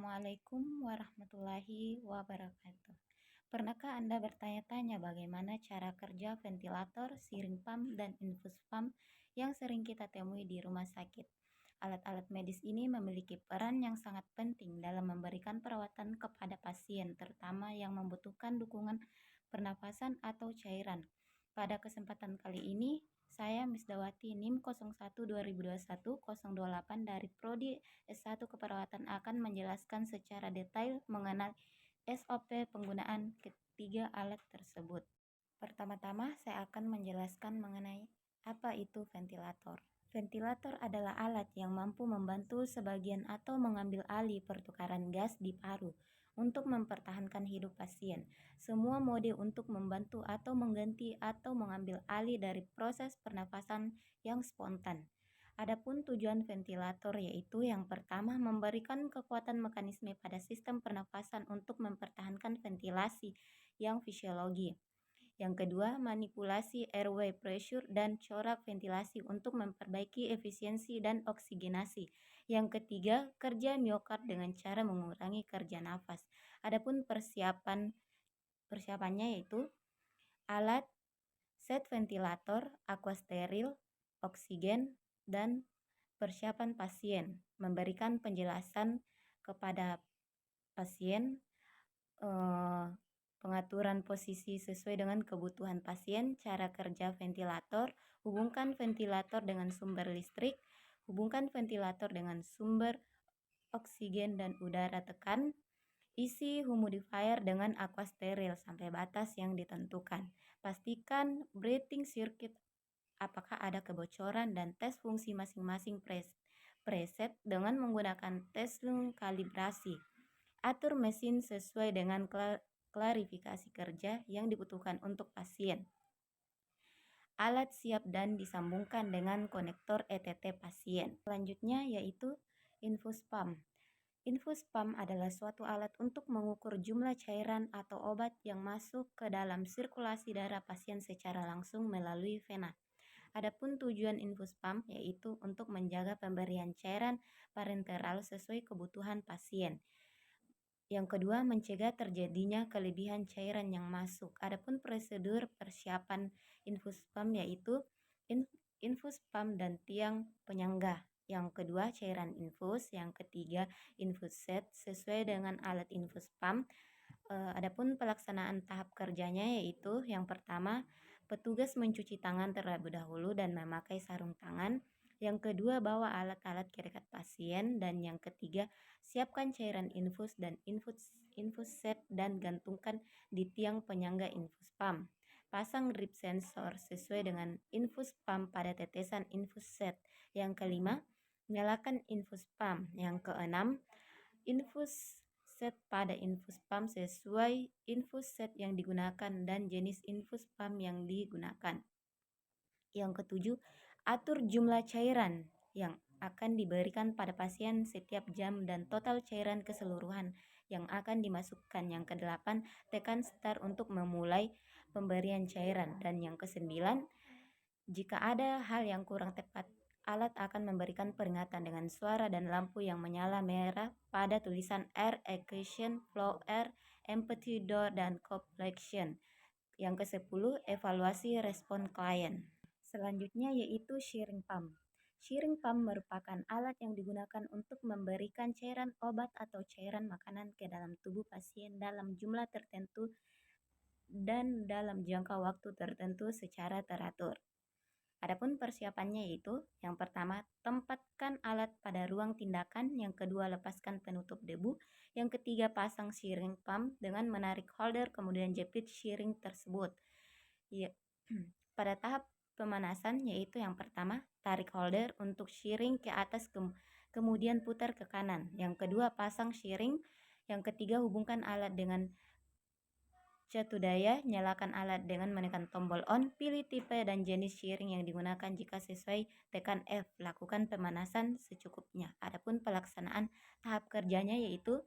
Assalamualaikum warahmatullahi wabarakatuh. Pernahkah Anda bertanya-tanya bagaimana cara kerja ventilator, siring pump, dan infus pump yang sering kita temui di rumah sakit? Alat-alat medis ini memiliki peran yang sangat penting dalam memberikan perawatan kepada pasien, terutama yang membutuhkan dukungan pernafasan atau cairan. Pada kesempatan kali ini, saya Misdawati NIM 01 2021 028 dari Prodi S1 Keperawatan akan menjelaskan secara detail mengenai SOP penggunaan ketiga alat tersebut. Pertama-tama, saya akan menjelaskan mengenai apa itu ventilator. Ventilator adalah alat yang mampu membantu sebagian atau mengambil alih pertukaran gas di paru untuk mempertahankan hidup pasien. Semua mode untuk membantu atau mengganti atau mengambil alih dari proses pernafasan yang spontan. Adapun tujuan ventilator yaitu yang pertama memberikan kekuatan mekanisme pada sistem pernafasan untuk mempertahankan ventilasi yang fisiologi. Yang kedua, manipulasi airway pressure dan corak ventilasi untuk memperbaiki efisiensi dan oksigenasi. Yang ketiga, kerja miokard dengan cara mengurangi kerja nafas. Adapun persiapannya yaitu alat, set ventilator, aqua steril, oksigen, dan persiapan pasien. Memberikan penjelasan kepada pasien pengaturan posisi sesuai dengan kebutuhan pasien, cara kerja ventilator, hubungkan ventilator dengan sumber listrik, hubungkan ventilator dengan sumber oksigen dan udara tekan, isi humidifier dengan aqua steril sampai batas yang ditentukan. Pastikan breathing circuit apakah ada kebocoran dan tes fungsi masing-masing preset dengan menggunakan tes kalibrasi. Atur mesin sesuai dengan klarifikasi kerja yang dibutuhkan untuk pasien. Alat siap dan disambungkan dengan konektor ETT pasien. Selanjutnya yaitu infus pump. Infus pump adalah suatu alat untuk mengukur jumlah cairan atau obat yang masuk ke dalam sirkulasi darah pasien secara langsung melalui vena. Adapun tujuan infus pump yaitu untuk menjaga pemberian cairan parenteral sesuai kebutuhan pasien. Yang kedua, mencegah terjadinya kelebihan cairan yang masuk. Adapun prosedur persiapan infus pump yaitu infus pump dan tiang penyangga. Yang kedua, cairan infus. Yang ketiga, infus set sesuai dengan alat infus pump. Adapun pelaksanaan tahap kerjanya yaitu yang pertama, petugas mencuci tangan terlebih dahulu dan memakai sarung tangan. Yang kedua, bawa alat-alat ke dekat pasien. Dan yang ketiga, siapkan cairan infus dan infus set dan gantungkan di tiang penyangga infus pump. Pasang drip sensor sesuai dengan infus pump pada tetesan infus set. Yang kelima, nyalakan infus pump. Yang keenam, infus set pada infus pump sesuai infus set yang digunakan dan jenis infus pump yang digunakan. Yang ketujuh, atur jumlah cairan yang akan diberikan pada pasien setiap jam dan total cairan keseluruhan yang akan dimasukkan. Yang kedelapan, tekan start untuk memulai pemberian cairan. Dan yang kesembilan, jika ada hal yang kurang tepat, alat akan memberikan peringatan dengan suara dan lampu yang menyala merah pada tulisan air equation, flow air, empty door, dan completion. Yang ke-10, evaluasi respon klien. Selanjutnya yaitu shearing pump. Shearing pump merupakan alat yang digunakan untuk memberikan cairan obat atau cairan makanan ke dalam tubuh pasien dalam jumlah tertentu dan dalam jangka waktu tertentu secara teratur. Adapun persiapannya yaitu yang pertama, tempatkan alat pada ruang tindakan. Yang kedua, lepaskan penutup debu. Yang ketiga, pasang shearing pump dengan menarik holder kemudian jepit shearing tersebut. Ya, pada tahap pemanasan yaitu yang pertama, tarik holder untuk shearing ke atas kemudian putar ke kanan. Yang kedua, pasang shearing. Yang ketiga, hubungkan alat dengan catu daya, nyalakan alat dengan menekan tombol on, pilih tipe dan jenis shearing yang digunakan jika sesuai, tekan F, lakukan pemanasan secukupnya. Adapun pelaksanaan tahap kerjanya yaitu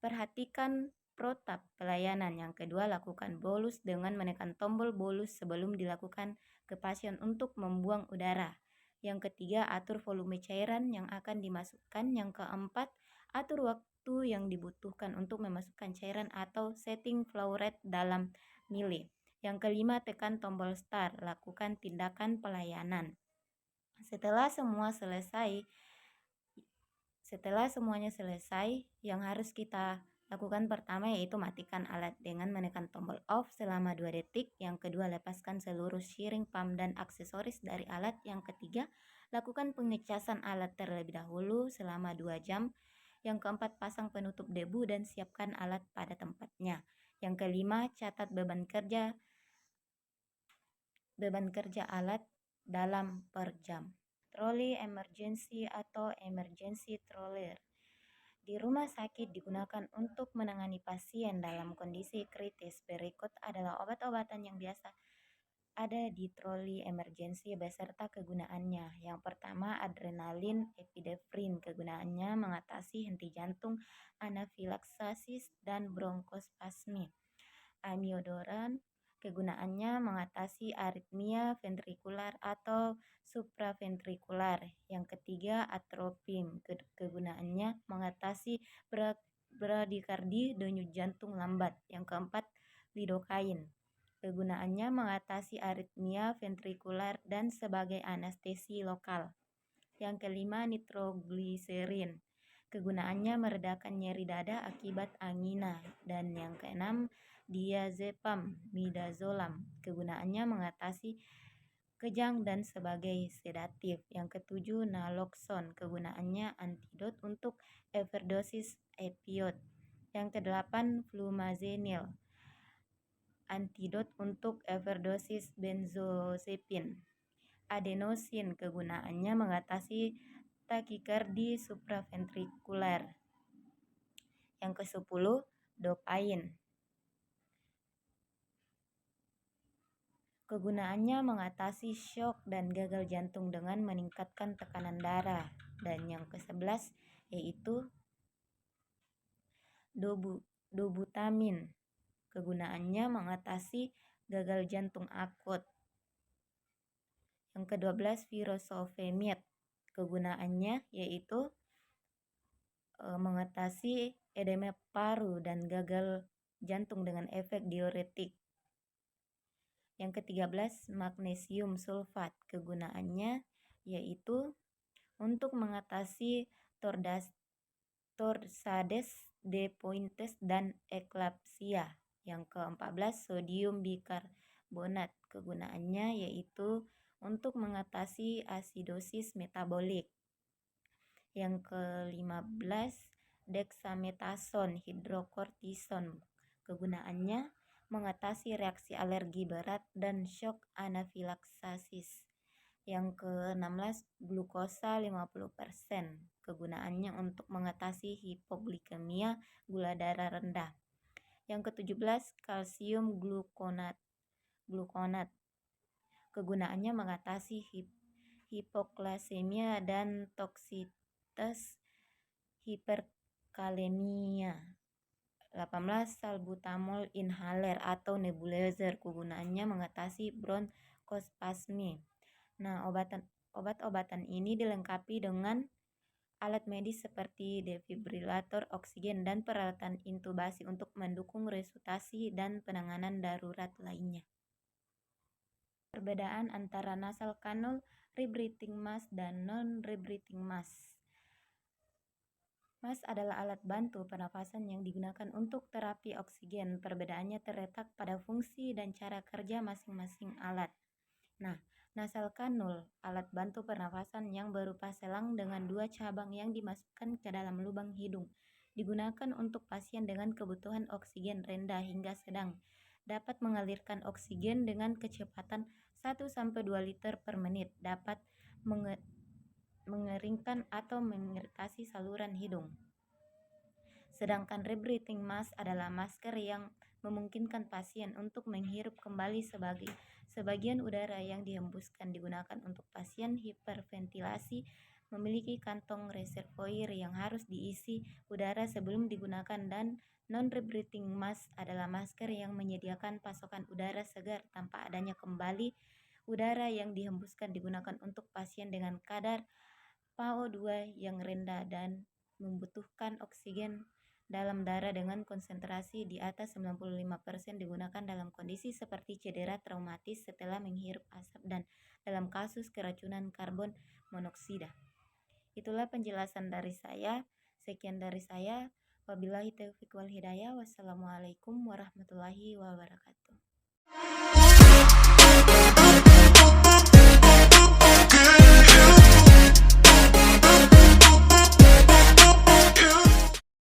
perhatikan protap pelayanan. Yang kedua, lakukan bolus dengan menekan tombol bolus sebelum dilakukan ke pasien untuk membuang udara. Yang ketiga, atur volume cairan yang akan dimasukkan. Yang keempat, atur waktu waktu yang dibutuhkan untuk memasukkan cairan atau setting flow rate dalam mili. Yang kelima, tekan tombol start, lakukan tindakan pelayanan. Setelah semuanya selesai, yang harus kita lakukan pertama yaitu matikan alat dengan menekan tombol off selama 2 detik. Yang kedua, lepaskan seluruh shearing pump dan aksesoris dari alat. Yang ketiga, lakukan pengecasan alat terlebih dahulu selama 2 jam. Yang keempat, pasang penutup debu dan siapkan alat pada tempatnya. Yang kelima, catat beban kerja alat dalam per jam. Troli emergency atau emergency stroller di rumah sakit digunakan untuk menangani pasien dalam kondisi kritis. Berikut adalah obat-obatan yang biasa ada di troli emergency beserta kegunaannya. Yang pertama, adrenalin epinefrin. Kegunaannya mengatasi henti jantung, anafilaksasis, dan bronkospasmi. Amiodaron. Kegunaannya mengatasi aritmia ventrikular atau supraventrikular. Yang ketiga, atropin. Kegunaannya mengatasi bradikardi, denyut jantung lambat. Yang keempat, lidokain. Kegunaannya mengatasi aritmia ventrikular dan sebagai anestesi lokal. Yang kelima, nitrogliserin. Kegunaannya meredakan nyeri dada akibat angina. Dan yang keenam, diazepam, midazolam. Kegunaannya mengatasi kejang dan sebagai sedatif. Yang ketujuh, naloxon. Kegunaannya antidot untuk overdosis opioid. Yang kedelapan, flumazenil. Antidot untuk overdosis benzodiazepin. Adenosin. Kegunaannya mengatasi takikardi supraventrikular. Yang ke-10, dopain. Kegunaannya mengatasi shock dan gagal jantung dengan meningkatkan tekanan darah. Dan yang ke-11 yaitu dobutamin. Kegunaannya mengatasi gagal jantung akut. Yang ke-12, furosemide. Kegunaannya yaitu mengatasi edema paru dan gagal jantung dengan efek diuretik. Yang ke-13, magnesium sulfat. Kegunaannya yaitu untuk mengatasi torsades de pointes dan eklapsia. Yang ke-14, sodium bikarbonat. Kegunaannya yaitu untuk mengatasi asidosis metabolik. Yang ke-15, dexamethasone hidrokortison. Kegunaannya mengatasi reaksi alergi berat dan shock anafilaksasis. Yang ke-16, glukosa 50%. Kegunaannya untuk mengatasi hipoglikemia, gula darah rendah. Yang ke-17, kalsium glukonat. Kegunaannya mengatasi hipoglasemia dan toksitas hiperkalemia. 18, salbutamol inhaler atau nebulizer. Kegunaannya mengatasi bronkospasmi. Nah, obat-obatan ini dilengkapi dengan alat medis seperti defibrilator, oksigen, dan peralatan intubasi untuk mendukung resusitasi dan penanganan darurat lainnya. Perbedaan antara nasal cannula, rebreathing mask, dan non-rebreathing mask. Mask adalah alat bantu pernafasan yang digunakan untuk terapi oksigen. Perbedaannya terletak pada fungsi dan cara kerja masing-masing alat. Nah, nasal cannula, alat bantu pernafasan yang berupa selang dengan 2 cabang yang dimasukkan ke dalam lubang hidung. Digunakan untuk pasien dengan kebutuhan oksigen rendah hingga sedang. Dapat mengalirkan oksigen dengan kecepatan 1-2 liter per menit. Dapat mengeringkan atau mengiritasi saluran hidung. Sedangkan rebreathing mask adalah masker yang memungkinkan pasien untuk menghirup kembali sebagian udara yang dihembuskan. Digunakan untuk pasien hiperventilasi, memiliki kantong reservoir yang harus diisi udara sebelum digunakan, dan non-rebreathing mask adalah masker yang menyediakan pasokan udara segar tanpa adanya kembali udara yang dihembuskan. Digunakan untuk pasien dengan kadar PaO2 yang rendah dan membutuhkan oksigen dalam darah dengan konsentrasi di atas 95% digunakan dalam kondisi seperti cedera traumatis setelah menghirup asap dan dalam kasus keracunan karbon monoksida. Itulah penjelasan dari saya. Sekian dari saya. Wabillahi taufiq wal hidayah. Wassalamualaikum warahmatullahi wabarakatuh.